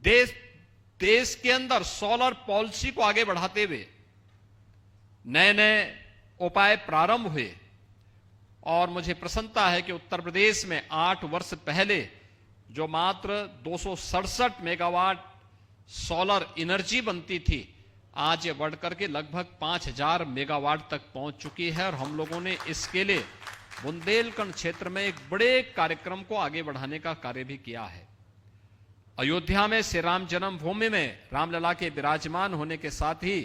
देश के अंदर सोलर पॉलिसी को आगे बढ़ाते हुए नए नए उपाय प्रारंभ हुए और मुझे प्रसन्नता है कि उत्तर प्रदेश में 8 वर्ष पहले जो मात्र 267 मेगावाट सोलर एनर्जी बनती थी, आज ये बढ़कर के लगभग 5000 मेगावाट तक पहुंच चुकी है और हम लोगों ने इसके लिए बुंदेलखंड क्षेत्र में एक बड़े कार्यक्रम को आगे बढ़ाने का कार्य भी किया है। अयोध्या में श्री राम जन्मभूमि में रामलला के विराजमान होने के साथ ही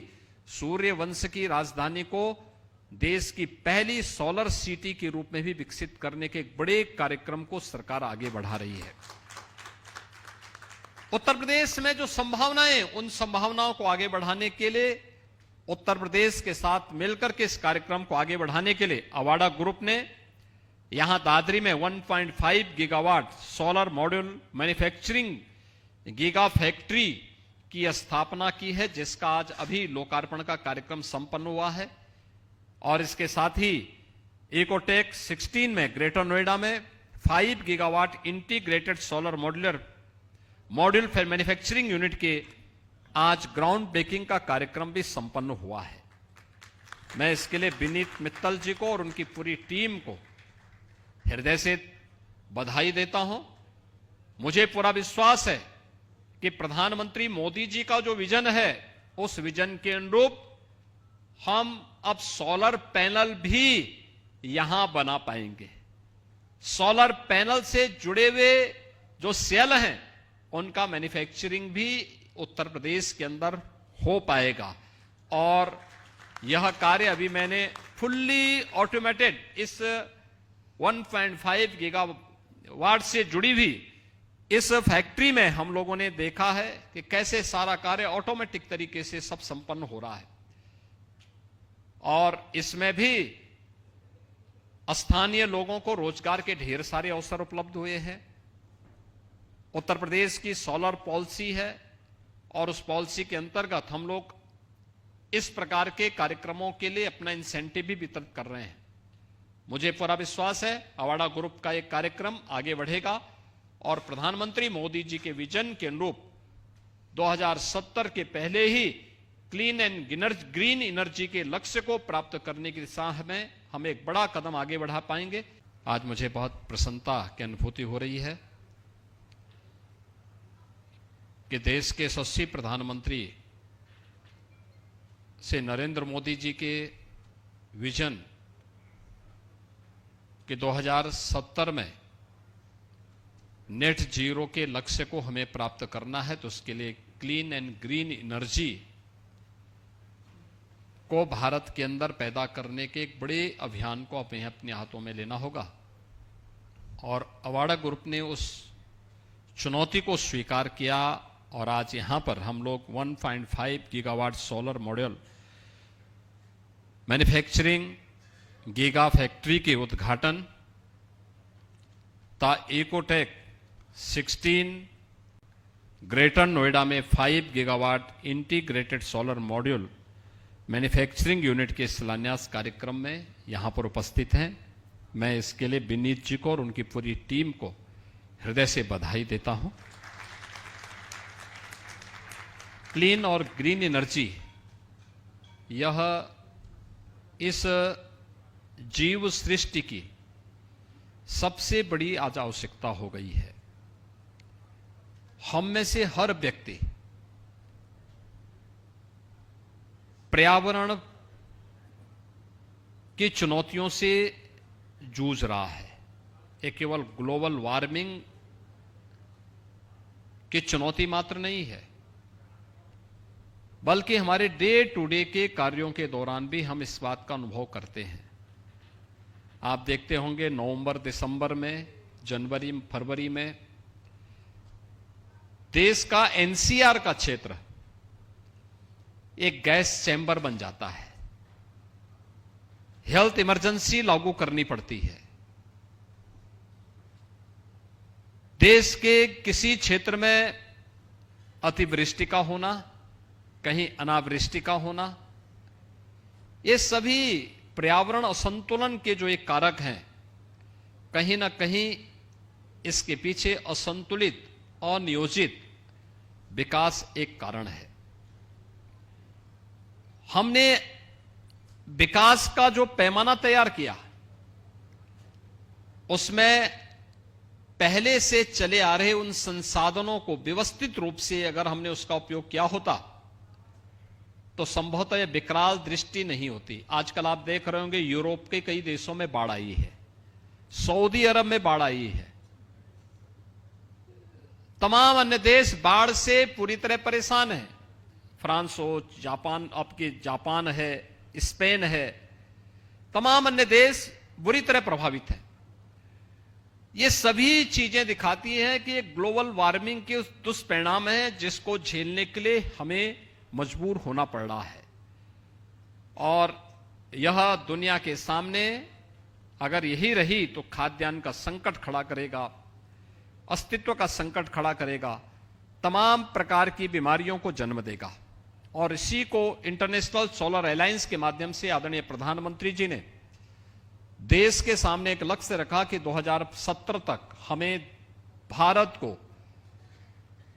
सूर्य वंश की राजधानी को देश की पहली सोलर सिटी के रूप में भी विकसित करने के एक बड़े कार्यक्रम को सरकार आगे बढ़ा रही है। उत्तर प्रदेश में जो संभावनाएं, उन संभावनाओं को आगे बढ़ाने के लिए उत्तर प्रदेश के साथ मिलकर के इस कार्यक्रम को आगे बढ़ाने के लिए अवाडा ग्रुप ने यहां दादरी में 1.5 gigawatt solar module manufacturing giga factory की स्थापना की है, जिसका आज अभी लोकार्पण का कार्यक्रम संपन्न हुआ है। और इसके साथ ही इकोटेक 16 में ग्रेटर नोएडा में 5 gigawatt integrated solar module manufacturing unit के आज ग्राउंड ब्रेकिंग का कार्यक्रम भी संपन्न हुआ है। मैं इसके लिए विनीत मित्तल जी को और उनकी पूरी टीम को हृदय से बधाई देता हूं। मुझे पूरा विश्वास है कि प्रधानमंत्री मोदी जी का जो विजन है, उस विजन के अनुरूप हम अब सोलर पैनल भी यहां बना पाएंगे। सोलर पैनल से जुड़े हुए जो सेल हैं, उनका मैन्युफैक्चरिंग भी उत्तर प्रदेश के अंदर हो पाएगा। और यह कार्य अभी मैंने फुल्ली ऑटोमेटेड इस 1.5 गीगावाट से जुड़ी हुई इस फैक्ट्री में हम लोगों ने देखा है कि कैसे सारा कार्य ऑटोमेटिक तरीके से सब संपन्न हो रहा है। और इसमें भी स्थानीय लोगों को रोजगार के ढेर सारे अवसर उपलब्ध हुए हैं। उत्तर प्रदेश की सोलर पॉलिसी है और उस पॉलिसी के अंतर्गत हम लोग इस प्रकार के कार्यक्रमों के लिए अपना इंसेंटिव भी वितरित कर रहे हैं। मुझे पूरा विश्वास है अवाडा ग्रुप का एक कार्यक्रम आगे बढ़ेगा और प्रधानमंत्री मोदी जी के विजन के अनुरूप 2070 के पहले ही क्लीन एंड ग्रीन एनर्जी के लक्ष्य को प्राप्त करने की दिशा में हम एक बड़ा कदम आगे बढ़ा पाएंगे। आज मुझे बहुत प्रसन्नता की अनुभूति हो रही है कि देश के यशस्वी प्रधानमंत्री से नरेंद्र मोदी जी के विजन कि 2070 में नेट जीरो के लक्ष्य को हमें प्राप्त करना है, तो उसके लिए क्लीन एंड ग्रीन एनर्जी को भारत के अंदर पैदा करने के एक बड़े अभियान को अपने हाथों में लेना होगा। और अवाडा ग्रुप ने उस चुनौती को स्वीकार किया और आज यहां पर हम लोग 1.5 gigawatt solar module manufacturing giga factory के उद्घाटन इकोटेक 16 ग्रेटर नोएडा में 5 gigawatt integrated solar module manufacturing unit के शिलान्यास कार्यक्रम में यहां पर उपस्थित हैं। मैं इसके लिए विनीत जी को और उनकी पूरी टीम को हृदय से बधाई देता हूं। क्लीन और ग्रीन एनर्जी यह इस जीव सृष्टि की सबसे बड़ी आज आवश्यकता हो गई है। हम में से हर व्यक्ति पर्यावरण की चुनौतियों से जूझ रहा है। ये केवल ग्लोबल वार्मिंग की चुनौती मात्र नहीं है, बल्कि हमारे डे टू डे के कार्यों के दौरान भी हम इस बात का अनुभव करते हैं। आप देखते होंगे नवंबर दिसंबर में, जनवरी फरवरी में देश का एनसीआर का क्षेत्र एक गैस चैम्बर बन जाता है। हेल्थ इमरजेंसी लागू करनी पड़ती है। देश के किसी क्षेत्र में अतिवृष्टि का होना, कहीं अनावृष्टि का होना, ये सभी पर्यावरण असंतुलन के जो एक कारक हैं, कहीं ना कहीं इसके पीछे असंतुलित, अनियोजित विकास एक कारण है। हमने विकास का जो पैमाना तैयार किया, उसमें पहले से चले आ रहे उन संसाधनों को व्यवस्थित रूप से अगर हमने उसका उपयोग किया होता तो संभवतः यह विकराल दृष्टि नहीं होती। आजकल आप देख रहे होंगे यूरोप के कई देशों में बाढ़ आई है, सऊदी अरब में बाढ़ आई है, तमाम अन्य देश बाढ़ से पूरी तरह परेशान हैं। फ्रांस हो, जापान, आपके जापान है, स्पेन है, तमाम अन्य देश बुरी तरह प्रभावित हैं। ये सभी चीजें दिखाती हैं कि एक ग्लोबल वार्मिंग के दुष्परिणाम है जिसको झेलने के लिए हमें मजबूर होना पड़ रहा है। और यह दुनिया के सामने अगर यही रही तो खाद्यान्न का संकट खड़ा करेगा, अस्तित्व का संकट खड़ा करेगा, तमाम प्रकार की बीमारियों को जन्म देगा। और इसी को इंटरनेशनल सोलर अलायंस के माध्यम से आदरणीय प्रधानमंत्री जी ने देश के सामने एक लक्ष्य रखा कि 2070 तक हमें भारत को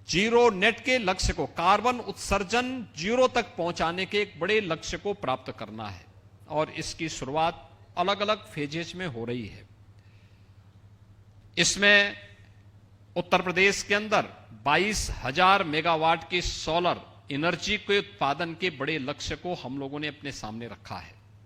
जीरो नेट के लक्ष्य को, कार्बन उत्सर्जन जीरो तक पहुंचाने के एक बड़े लक्ष्य को प्राप्त करना है। और इसकी शुरुआत अलग अलग फेजेस में हो रही है। इसमें उत्तर प्रदेश के अंदर 22,000 मेगावाट की सोलर एनर्जी के उत्पादन के बड़े लक्ष्य को हम लोगों ने अपने सामने रखा है।